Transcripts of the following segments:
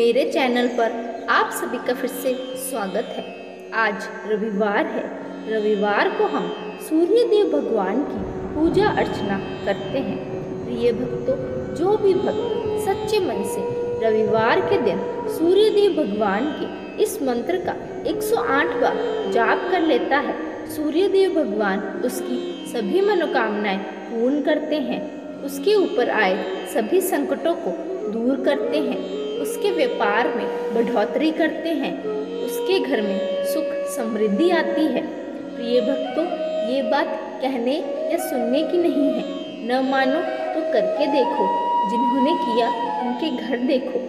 मेरे चैनल पर आप सभी का फिर से स्वागत है। आज रविवार है। रविवार को हम सूर्य देव भगवान की पूजा अर्चना करते हैं। प्रिय भक्तों, जो भी भक्त सच्चे मन से रविवार के दिन सूर्य देव भगवान के इस मंत्र का 108 बार जाप कर लेता है, सूर्य देव भगवान उसकी सभी मनोकामनाएं पूर्ण करते हैं, उसके ऊपर आए सभी संकटों को दूर करते हैं, उसके व्यापार में बढ़ोतरी करते हैं, उसके घर में सुख समृद्धि आती है। प्रिय भक्तों, ये बात कहने या सुनने की नहीं है, न मानो तो करके देखो, जिन्होंने किया उनके घर देखो।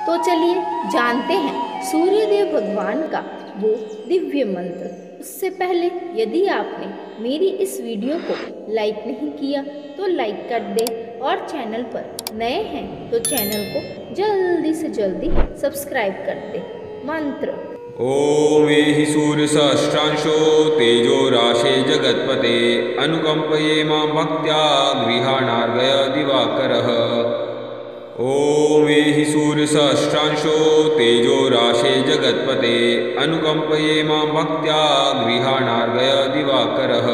तो चलिए जानते हैं सूर्य देव भगवान का वो दिव्य मंत्र। उससे पहले यदि आपने मेरी इस वीडियो को लाइक नहीं किया तो लाइक कर दें, और चैनल पर नए हैं तो चैनल को जल्दी से जल्दी सब्सक्राइब कर दें। मंत्र: ओम एहि सूर्यसहस्रांशो तेजो राशे जगत्पते अनुकंपये मां भक्त्या गृहाणार्घय दिवाकरः। ओम एहि सूर्यसहस्रांशो तेजो राशे जगत्पते अनुकंपये मां भक्त्या गृहाणार्घय दिवाकरः।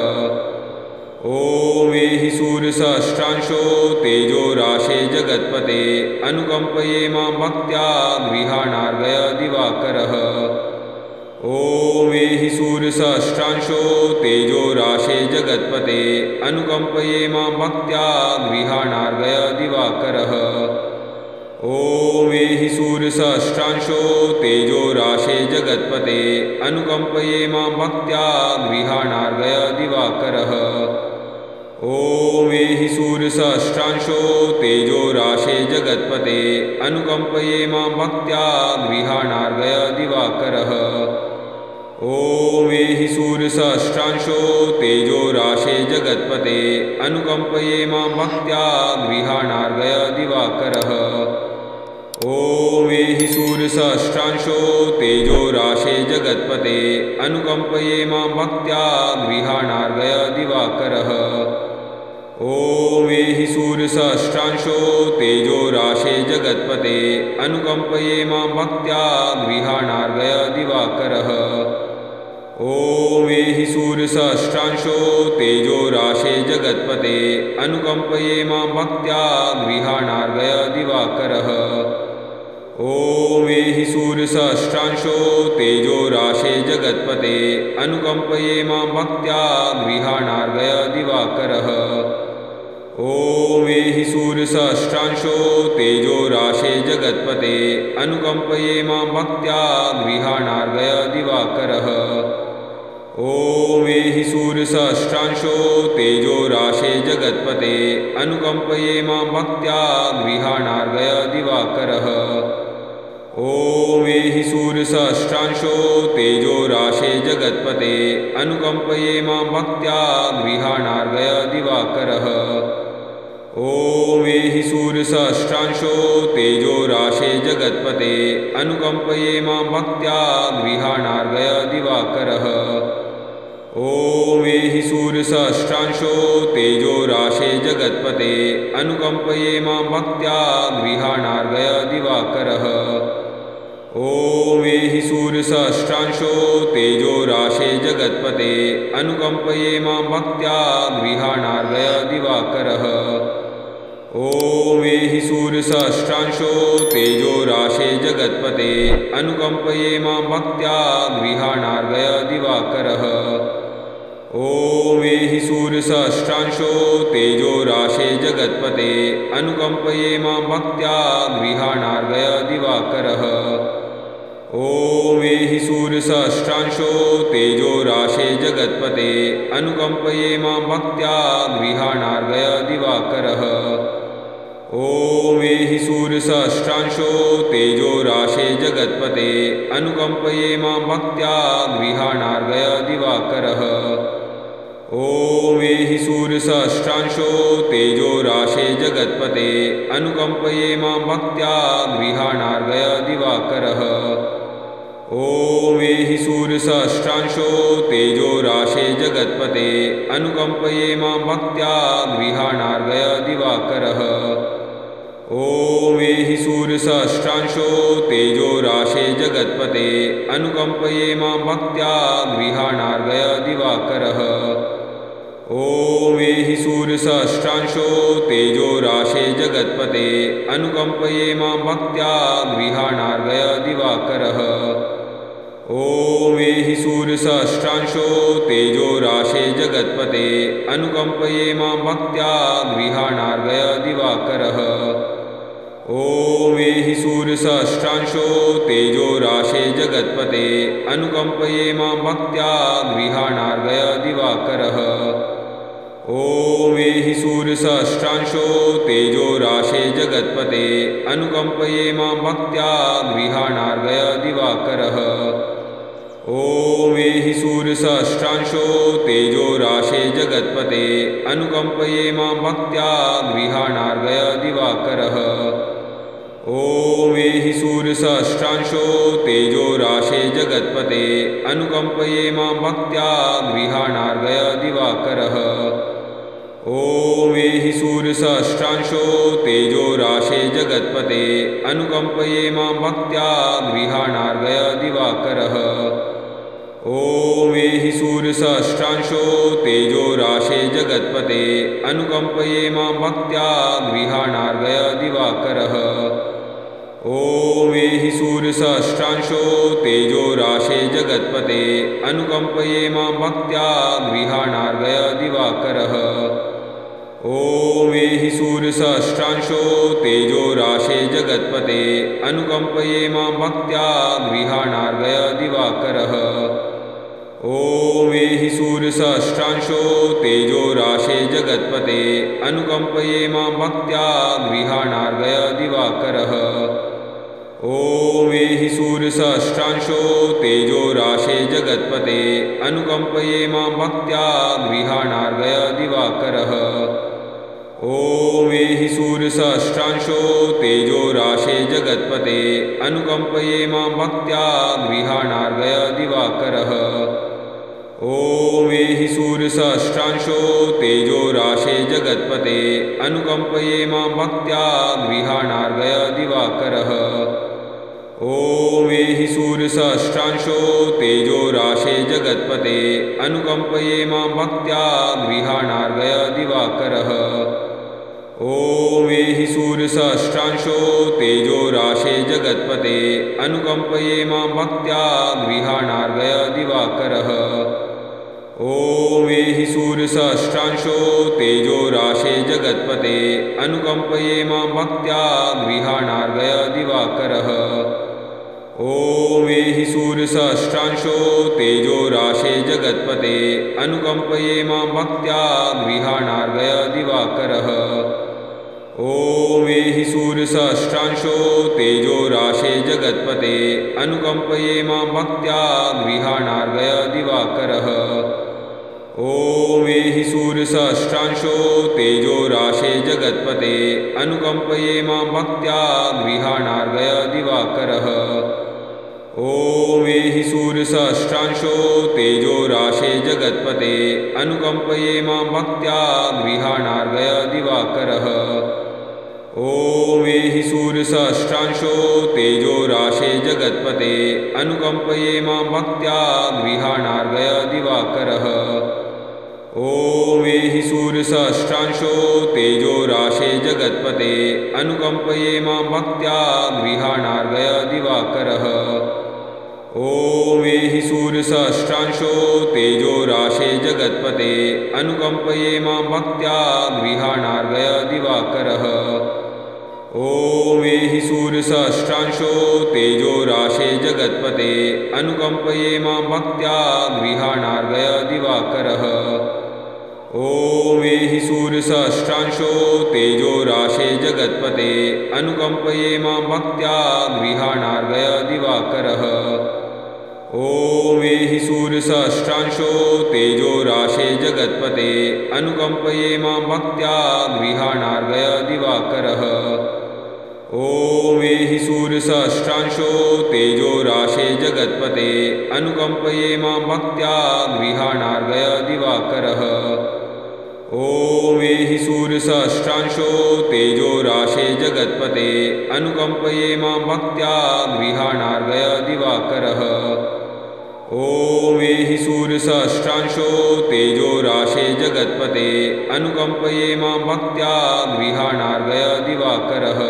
ओम एहि सूर्यसहस्रांशो तेजो राशे जगत्पते अनुकंपये मां भक्त्या गृहाणार्घय दिवाकरः। ओम एहि सूर्यसहस्रांशो तेजो राशे जगत्पते अनुकंपये मां भक्त्या गृहाणार्घय दिवाकरः। ओम एहि सूर्यसहस्रांशो तेजो राशे जगत्पते अनुकंपये मां भक्त्या गृहाणार्घय दिवाकरः। ओम एहि सूर्यसहस्रांशो तेजो राशे जगत्पते अनुकंपये मां भक्त्या गृहाणार्घय दिवाकरः। ओम एहि सूर्यसहस्रांशो तेजो राशे जगत्पते अनुकंपये मां भक्त्या गृहाणार्घय दिवाकरः। ओम एहि सूर्यसहस्रांशो तेजो राशे जगत्पते अनुकंपये मां भक्त्या गृहाणार्घय दिवाकरः। ओम एहि सूर्यसहस्रांशो तेजो राशे जगत्पते अनुकंपये मां भक्त्या गृहाणार्घय दिवाकरः। ओम एहि सूर्यसहस्रांशो तेजो राशे जगत्पते अनुकंपये मां भक्त्या गृहाणार्घय दिवाकरः। ओम एहि सूर्यसहस्रांशो तेजो राशे जगत्पते अनुकंपये मां भक्त्या गृहाणार्घय दिवाकरः। ओम एहि सूर्यसहस्रांशो तेजो राशे जगत्पते अनुकंपये मां भक्त्या गृहाणार्घय दिवाकरः। ओम एहि सूर्यसहस्रांशो तेजो राशे जगत्पते अनुकंपये मां भक्त्या गृहाणार्घय दिवाकरः। ओम एहि सूर्यसहस्रांशो तेजो राशे जगत्पते अनुकंपये मां भक्त्या गृहाणार्घय दिवाकरः। ओम एहि सूर्यसहस्रांशो तेजो राशे जगत्पते अनुकंपये मां भक्त्या गृहाणार्घय दिवाकरः। ओम एहि सूर्यसहस्रांशो तेजो राशे जगत्पते अनुकंपये मां भक्त्या गृहाणार्घय दिवाकरः। ओम एहि सूर्यसहस्रांशो तेजो राशे जगत्पते अनुकंपये मां भक्त्या गृहाणार्घय दिवाकरः। ओम एहि सूर्यसहस्रांशो तेजो राशे जगत्पते अनुकंपये मां भक्त्या गृहाणार्घय दिवाकरः। ओम एहि सूर्यसहस्रांशो तेजो राशे जगत्पते अनुकंपये मां भक्त्या गृहाणार्घय दिवाकरः। ओम एहि सूर्यसहस्रांशो तेजो राशे जगत्पते अनुकंपये मां भक्त्या गृहाणार्घय दिवाकरः। ओम एहि सूर्यसहस्रांशो तेजो राशे जगत्पते अनुकंपये मां भक्त्या गृहाणार्घय दिवाकरः। ओम एहि सूर्यसहस्रांशो तेजो राशे जगत्पते अनुकंपये मां भक्त्या गृहाणार्घय दिवाकरः। ओम एहि सूर्यसहस्रांशो तेजो राशे जगत्पते अनुकंपये मां भक्त्या गृहाणार्घय दिवाकरः। ॐ एहि सूर्यसहस्रांशो तेजो राशे जगत्पते अनुकम्पये मां भक्त्या गृहाणार्गय दिवाकरः। ॐ एहि सूर्यसहस्रांशो तेजो राशे जगत्पते अनुकम्पये मां भक्त्या गृहाणार्गय दिवाकरः। ॐ एहि सूर्यसहस्रांशो तेजो राशे जगत्पते अनुकम्पये मां भक्त्या गृहाणार्गय दिवाकरः। ॐ एहि सूर्यसहस्रांशो तेजो राशे जगत्पते अनुकम्पये मां भक्त्या गृहाणार्गय दिवाकरः। ॐ एहि सूर्यसहस्रांशो तेजो राशे जगत्पते अनुकम्पये मां भक्त्या गृहाणार्गय दिवाकरः। ॐ एहि सूर्यसहस्रांशो तेजो राशे जगत्पते अनुकम्पये मां भक्त्या गृहाणार्गय दिवाकरः। ॐ एहि सूर्यसहस्रांशो तेजो राशे जगत्पते अनुकम्पये मां भक्त्या गृहाणार्गय दिवाकरः। ॐ एहि सूर्यसहस्रांशो तेजो राशे जगत्पते अनुकम्पये मां भक्त्या गृहाणार्गय दिवाकरः। ॐ एहि सूर्यसहस्रांशो तेजो राशे जगत्पते अनुकम्पये मां भक्त्या गृहाणार्गय दिवाकरः। ॐ एहि सूर्यसहस्रांशो तेजो राशे जगत्पते अनुकम्पये मां भक्त्या गृहाणार्गय दिवाकरः। ॐ एहि सूर्यसहस्रांशो तेजो राशे जगत्पते अनुकम्पये मां भक्त्या गृहाणार्गय दिवाकरः। ॐ एहि सूर्यसहस्रांशो तेजो राशे जगत्पते अनुकम्पये मां भक्त्या गृहाणार्गय दिवाकरः। ॐ एहि सूर्यसहस्रांशो तेजो राशे जगत्पते अनुकम्पये मां भक्त्या गृहाणार्गय दिवाकरः। ॐ एहि सूर्यसहस्रांशो तेजो राशे जगत्पते अनुकम्पये मां भक्त्या गृहाणार्गय दिवाकरः। ॐ एहि सूर्यसहस्रांशो तेजो राशे जगत्पते अनुकम्पये मां भक्त्या गृहाणार्गय दिवाकरः। ॐ एहि सूर्यसहस्रांशो तेजो राशे जगत्पते अनुकम्पये मां भक्त्या गृहाणार्गय दिवाकरः। ॐ एहि सूर्यसहस्रांशो तेजो राशे जगत्पते अनुकम्पये मां भक्त्या गृहाणार्गय दिवाकरः। ॐ एहि सूर्यसहस्रांशो तेजो राशे जगत्पते अनुकम्पये मां भक्त्या गृहाणार्गय दिवाकरः। ॐ एहि सूर्यसहस्रांशो तेजो राशे जगत्पते अनुकम्पये मां भक्त्या गृहाणार्गय दिवाकरः। ॐ एहि सूर्यसहस्रांशो तेजो राशे जगत्पते अनुकम्पये मां भक्त्या गृहाणार्गय दिवाकरः। ॐ एहि सूर्यसहस्रांशो तेजो राशे जगत्पते अनुकम्पये मां भक्त्या गृहाणार्गय दिवाकरः। ॐ एहि सूर्यसहस्रांशो तेजो राशे जगत्पते अनुकम्पये मां भक्त्या गृहाणार्गय दिवाकरः। ॐ एहि सूर्यसहस्रांशो तेजो राशे जगत्पते अनुकम्पये मां भक्त्या गृहाणार्गय दिवाकरः। ॐ एहि सूर्यसहस्रांशो तेजो राशे जगत्पते अनुकम्पये मां भक्त्या गृहाणार्गय दिवाकरः। ॐ एहि सूर्यसहस्रांशो तेजो राशे जगत्पते अनुकम्पये मां भक्त्या गृहाणार्गय दिवाकरः। ॐ एहि सूर्यसहस्रांशो तेजो राशे जगत्पते अनुकम्पये मां भक्त्या गृहाणार्गय दिवाकरः। ॐ एहि सूर्यसहस्रांशो तेजो राशे जगत्पते अनुकम्पये मां भक्त्या गृहाणार्गय दिवाकरः। ॐ एहि सूर्यसहस्रांशो तेजो राशे जगत्पते अनुकम्पये मां भक्त्या गृहाणार्गय दिवाकरः। ॐ एहि सूर्यसहस्रांशो तेजो राशे जगत्पते अनुकम्पये मां भक्त्या गृहाणार्गय दिवाकरः। ॐ एहि सूर्यसहस्रांशो तेजो राशे जगत्पते अनुकम्पये मां भक्त्या गृहाणार्गय दिवाकरः। ॐ एहि सूर्यसहस्रांशो तेजो राशे जगत्पते अनुकम्पये मां भक्त्या गृहाणार्गय दिवाकरः।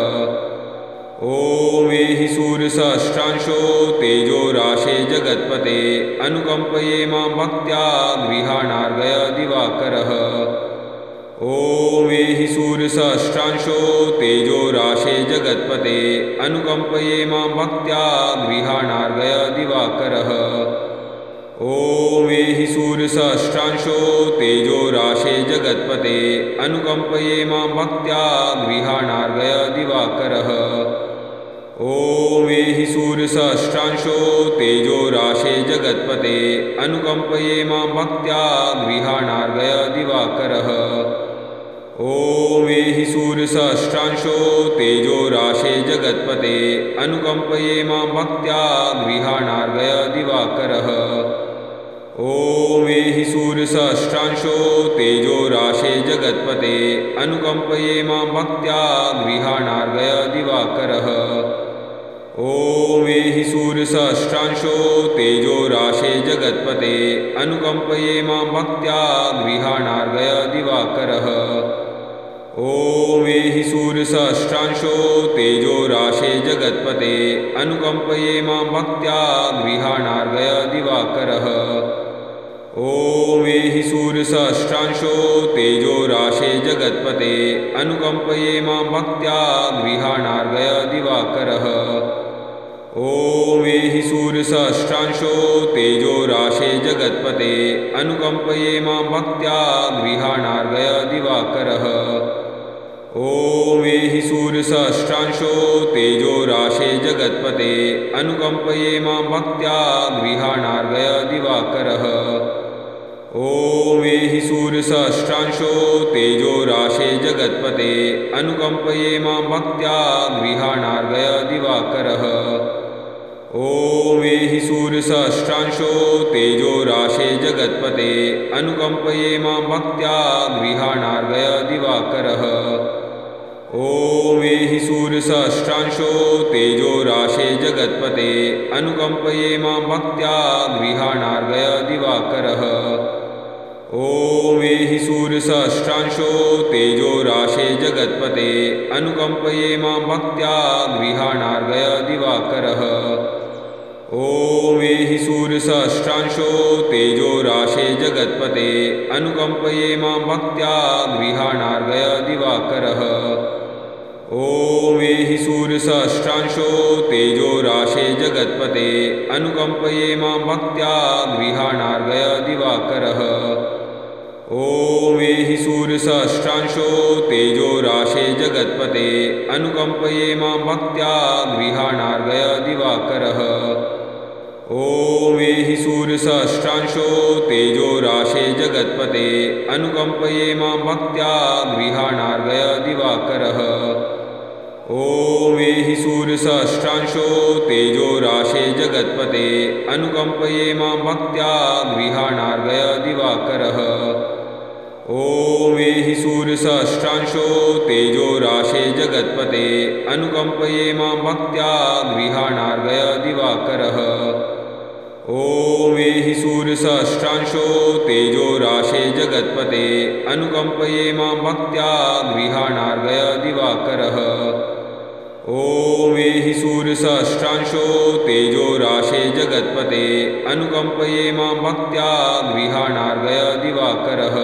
ॐ एहि सूर्यसहस्रांशो तेजो राशे जगत्पते अनुकम्पये मां भक्त्या गृहाणार्गय दिवाकरः। ॐ एहि सूर्यसहस्रांशो तेजो राशे जगत्पते अनुकम्पये मां भक्त्या गृहाणार्गय दिवाकरः। ॐ एहि सूर्यसहस्रांशो तेजो राशे जगत्पते अनुकम्पये मां भक्त्या गृहाणार्गय दिवाकरः। ॐ एहि सूर्यसहस्रांशो तेजो राशे जगत्पते अनुकम्पये मां भक्त्या गृहाणार्गय दिवाकरः। ॐ एहि सूर्यसहस्रांशो तेजो राशे जगत्पते अनुकम्पये मां भक्त्या गृहाणार्गय दिवाकरः। ॐ एहि सूर्यसहस्रांशो तेजो राशे जगत्पते अनुकम्पये मां भक्त्या गृहाणार्गय दिवाकरः। ॐ एहि सूर्यसहस्रांशो तेजो राशे जगत्पते अनुकम्पये मां भक्त्या गृहाणार्गय दिवाकरः। ॐ एहि सूर्यसहस्रांशो तेजो राशे जगत्पते अनुकम्पये मां भक्त्या गृहाणार्गय दिवाकरः। ॐ एहि सूर्यसहस्रांशो तेजो राशे जगत्पते अनुकम्पये मां भक्त्या गृहाणार्गय दिवाकरः। ॐ एहि सूर्यसहस्रांशो तेजो राशे जगत्पते अनुकम्पये मां भक्त्या गृहाणार्गय दिवाकरः। ॐ एहि सूर्यसहस्रांशो तेजो राशे जगत्पते अनुकम्पये मां भक्त्या गृहाणार्गय दिवाकरः। ॐ एहि सूर्यसहस्रांशो तेजो राशे जगत्पते अनुकम्पये मां भक्त्या गृहाणार्गय दिवाकरः। ॐ एहि सूर्यसहस्रांशो तेजो राशे जगत्पते अनुकम्पये मां भक्त्या गृहाणार्गय दिवाकरः। ॐ एहि सूर्यसहस्रांशो तेजो राशे जगत्पते अनुकम्पये मां भक्त्या गृहाणार्गय दिवाकरः। ॐ एहि सूर्यसहस्रांशो तेजो राशे जगत्पते अनुकम्पये मां भक्त्या गृहाणार्गय दिवाकरः। ॐ एहि सूर्यसहस्रांशो तेजो राशे जगत्पते अनुकम्पये मां भक्त्या गृहाणार्गय दिवाकरः। ॐ एहि सूर्यसहस्रांशो तेजो राशे जगत्पते अनुकम्पये मां भक्त्या गृहाणार्गय दिवाकरः। ॐ एहि सूर्यसहस्रांशो तेजो राशे जगत्पते अनुकम्पये मां भक्त्या गृहाणार्गय दिवाकरः। ॐ एहि सूर्यसहस्रांशो तेजो राशे जगत्पते अनुकम्पये मां भक्त्या गृहाणार्गय दिवाकरः। ॐ एहि सूर्यसहस्रांशो तेजो राशे जगत्पते अनुकम्पये मां भक्त्या गृहाणार्गय दिवाकरः। ॐ एहि सूर्यसहस्रांशो तेजो राशे जगत्पते अनुकम्पये मां भक्त्या गृहाणार्गय दिवाकरः। ॐ एहि सूर्यसहस्रांशो तेजो राशे जगत्पते अनुकम्पये मां भक्त्या गृहाणार्गय दिवाकरः। ॐ एहि सूर्यसहस्रांशो तेजो राशे जगत्पते अनुकम्पये मां भक्त्या गृहाणार्गय दिवाकरः।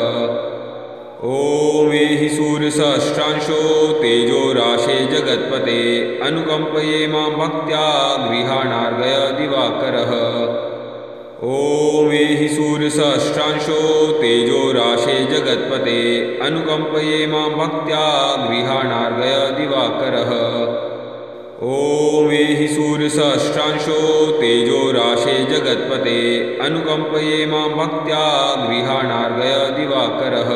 ॐ एहि सूर्यसहस्रांशो तेजो राशे जगत्पते अनुकम्पये मां भक्त्या गृहाणार्गय दिवाकरः। ॐ एहि सूर्यसहस्रांशो तेजो राशे जगत्पते अनुकम्पये मां भक्त्या गृहाणार्गय दिवाकरः। ॐ एहि सूर्यसहस्रांशो तेजो राशे जगत्पते अनुकम्पये मां भक्त्या गृहाणार्गय दिवाकरः।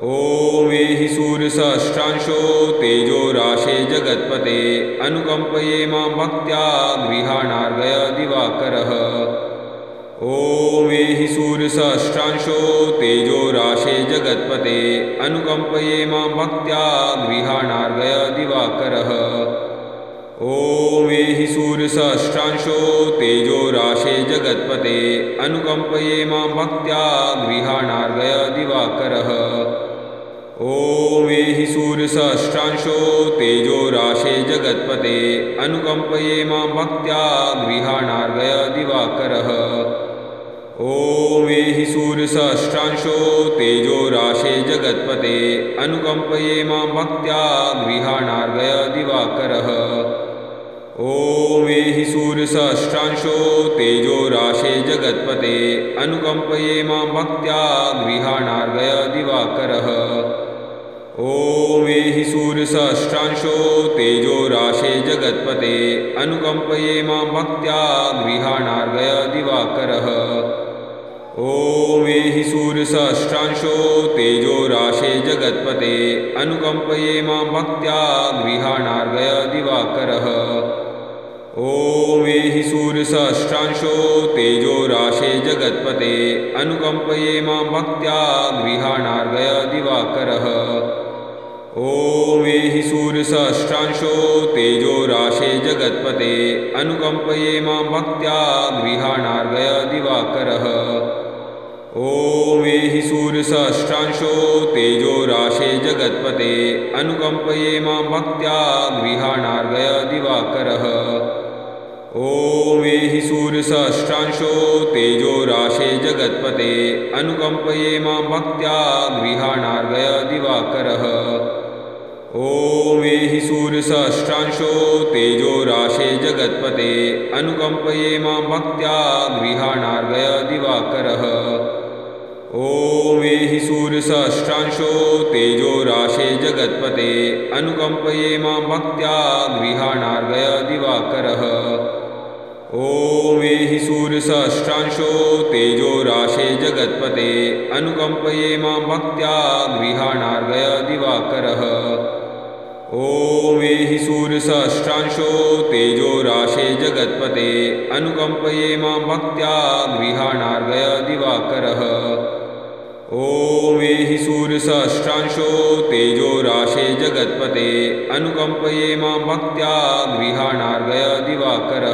ॐ एहि सूर्यसहस्रांशो तेजो राशे जगत्पते अनुकम्पये मां भक्त्या गृहाणार्गय दिवाकरः। ॐ एहि सूर्यसहस्रांशो तेजो राशे जगत्पते अनुकम्पये मां भक्त्या गृहाणार्गय दिवाकरः। ॐ एहि सूर्यसहस्रांशो तेजो राशे जगत्पते अनुकम्पये मां भक्त्या गृहाणार्गय दिवाकरः। ॐ एहि सूर्यसहस्रांशो तेजो राशे जगत्पते अनुकम्पये मां भक्त्या गृहाणार्गय दिवाकरः। ॐ एहि सूर्यसहस्रांशो तेजो राशे जगत्पते अनुकम्पये मां भक्त्या गृहाणार्गय दिवाकरः। ॐ एहि सूर्यसहस्रांशो तेजो राशे जगत्पते अनुकम्पये मां भक्त्या गृहाणार्गय दिवाकरः। ॐ एहि सूर्यसहस्रांशो तेजो राशे जगत्पते अनुकम्पये मां भक्त्या गृहाणार्गय दिवाकरः। ॐ एहि सूर्यसहस्रांशो तेजो राशे जगत्पते अनुकम्पये मां भक्त्या गृहाणार्गय दिवाकरः। ॐ एहि सूर्यसहस्रांशो तेजो राशे जगत्पते अनुकम्पये मां भक्त्या गृहाणार्गय दिवाकरः। ॐ एहि सूर्यसहस्रांशो तेजो राशे जगत्पते अनुकम्पये मां भक्त्या गृहाणार्गय दिवाकरः। ॐ एहि सूर्यसहस्रांशो तेजो राशे जगत्पते अनुकम्पये मां भक्त्या गृहाणार्गय दिवाकरः। ॐ एहि सूर्यसहस्रांशो तेजो राशे जगत्पते अनुकम्पये मां भक्त्या गृहाणार्गय दिवाकरः। ॐ एहि सूर्यसहस्रांशो तेजो राशे जगत्पते अनुकम्पये मां भक्त्या गृहाणार्गय दिवाकरः। ॐ एहि सूर्यसहस्रांशो तेजो राशे जगत्पते अनुकम्पये मां भक्त्या गृहाणार्गय दिवाकरः। ॐ एहि सूर्यसहस्रांशो तेजो राशे जगत्पते अनुकम्पये मां भक्त्या गृहाणार्गय दिवाकरः। ॐ एहि सूर्यसहस्रांशो तेजो राशे जगत्पते अनुकम्पये मां भक्त्या गृहाणार्गय दिवाकरः। ॐ एहि सूर्यसहस्रांशो तेजो राशे जगत्पते अनुकम्पये मां भक्त्या गृहाणार्गय दिवाकरः।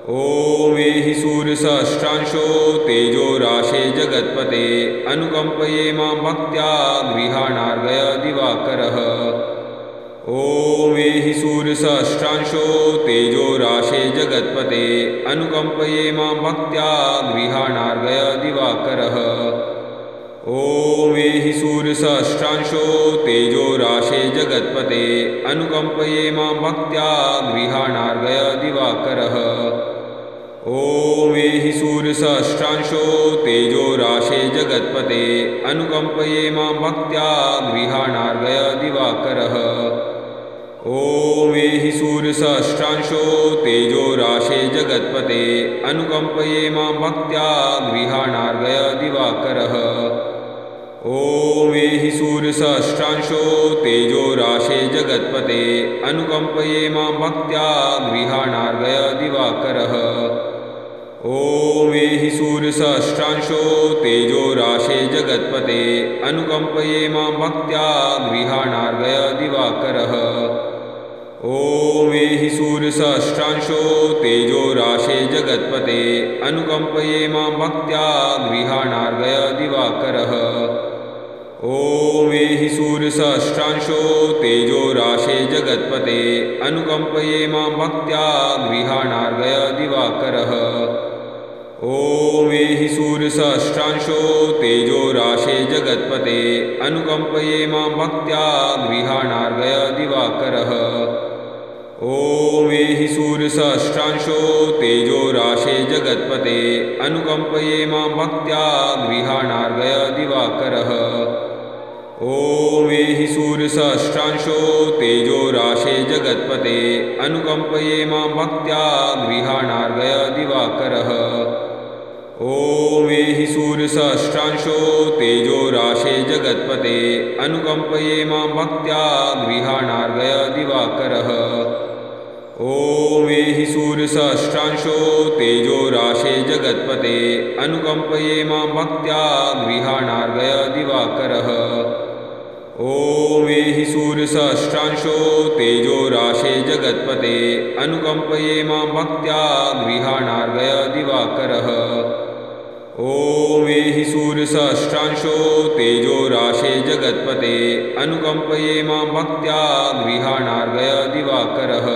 ॐ एहि सूर्यसहस्रांशो तेजो राशे जगत्पते अनुकम्पये मां भक्त्या गृहाणार्गय दिवाकरः। ॐ एहि सूर्यसहस्रांशो तेजो राशे जगत्पते अनुकम्पये मां भक्त्या गृहाणार्गय दिवाकरः। ॐ एहि सूर्यसहस्रांशो तेजो राशे जगत्पते अनुकम्पये मां भक्त्या गृहाणार्गय दिवाकरः। ॐ एहि सूर्यसहस्रांशो तेजो राशे जगत्पते अनुकम्पये मां भक्त्या गृहाणार्गय दिवाकरः। ॐ एहि सूर्यसहस्रांशो तेजो राशे जगत्पते अनुकम्पये मां भक्त्या गृहाणार्गय दिवाकरः। ॐ एहि सूर्यसहस्रांशो तेजो राशे जगत्पते अनुकम्पये मां भक्त्या गृहाणार्गय दिवाकरः। ॐ एहि सूर्यसहस्रांशो तेजो राशे जगत्पते अनुकम्पये मां भक्त्या गृहाणार्गय दिवाकरः। ॐ एहि सूर्यसहस्रांशो तेजो राशे जगत्पते अनुकम्पये मां भक्त्या गृहाणार्गय दिवाकरः। ॐ एहि सूर्यसहस्रांशो तेजो राशे जगत्पते अनुकम्पये मां भक्त्या गृहाणार्गय दिवाकरः। ॐ एहि सूर्यसहस्रांशो तेजो राशे जगत्पते अनुकम्पये मां भक्त्या गृहाणार्गय दिवाकरः। ॐ एहि सूर्यसहस्रांशो तेजो राशे जगत्पते अनुकम्पये मां भक्त्या गृहाणार्गय दिवाकरः। ॐ एहि सूर्यसहस्रांशो तेजो राशे जगत्पते अनुकम्पये मां भक्त्या गृहाणार्गय दिवाकरः। ॐ एहि सूर्यसहस्रांशो तेजो राशे जगत्पते अनुकम्पये मां भक्त्या गृहाणार्गय दिवाकरः। ॐ एहि सूर्यसहस्रांशो तेजो राशे जगत्पते अनुकम्पये मां भक्त्या गृहाणार्गय दिवाकरः। ॐ एहि सूर्यसहस्रांशो तेजो राशे जगत्पते अनुकम्पये मां भक्त्या गृहाणार्गय दिवाकरः। ॐ एहि सूर्यसहस्रांशो तेजो राशे जगत्पते अनुकम्पये मां भक्त्या गृहाणार्गय दिवाकरः।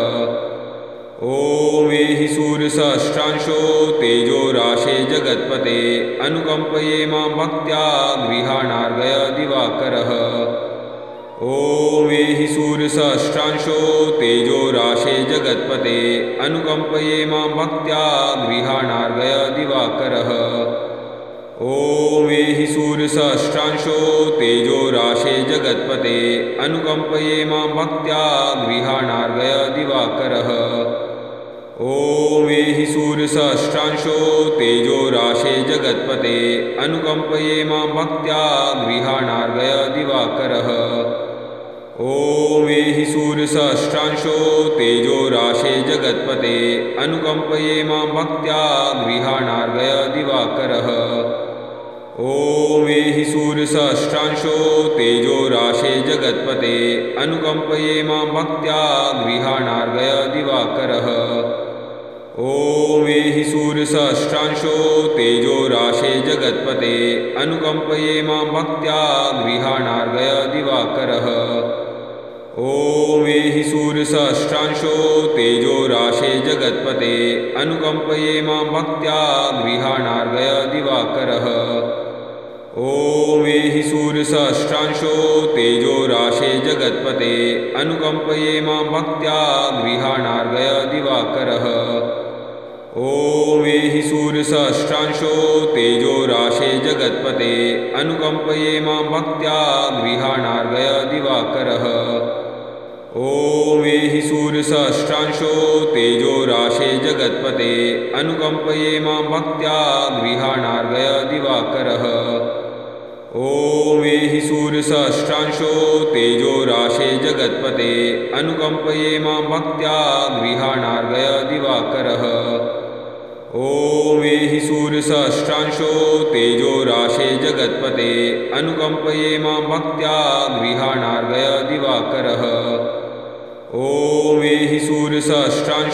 ॐ एहि सूर्यसहस्रांशो तेजो राशे जगत्पते अनुकम्पये मां भक्त्या गृहाणार्गय दिवाकरः। ॐ एहि सूर्यसहस्रांशो तेजो राशे जगत्पते अनुकम्पये मां भक्त्या गृहाणार्गय दिवाकरः। ॐ एहि सूर्यसहस्रांशो तेजो राशे जगत्पते अनुकम्पये मां भक्त्या गृहाणार्गय दिवाकरः। ॐ एहि सूर्यसहस्रांशो तेजो राशे जगत्पते अनुकम्पये मां भक्त्या गृहाणार्गय दिवाकरः। ॐ एहि सूर्यसहस्रांशो तेजो राशे जगत्पते अनुकम्पये मां भक्त्या गृहाणार्गय दिवाकरः। ॐ एहि सूर्यसहस्रांशो तेजो राशे जगत्पते अनुकम्पये मां भक्त्या गृहाणार्गय दिवाकरः। ॐ एहि सूर्यसहस्रांशो तेजो राशे जगत्पते अनुकम्पये मां भक्त्या गृहाणार्गय दिवाकरः। ॐ एहि सूर्यसहस्रांशो तेजो राशे जगत्पते अनुकम्पये मां भक्त्या गृहाणार्गय दिवाकरः। ॐ एहि सूर्यसहस्रांशो तेजो राशे जगत्पते अनुकम्पये मां भक्त्या गृहाणार्गय दिवाकरः। ॐ एहि सूर्यसहस्रांशो तेजो राशे जगत्पते अनुकम्पये मां भक्त्या गृहाणार्गय दिवाकरः। ॐ एहि सूर्यसहस्रांशो तेजो राशे जगत्पते अनुकम्पये मां भक्त्या गृहाणार्गय दिवाकरः। ॐ एहि सूर्यसहस्रांशो तेजो राशे जगत्पते अनुकम्पये मां भक्त्या गृहाणार्गय दिवाकरः। ॐ एहि सूर्यसहस्रांशो तेजो राशे जगत्पते अनुकम्पये मां भक्त्या गृहाणार्गय दिवाकरः। ॐ एहि सूर्यसहस्रांशो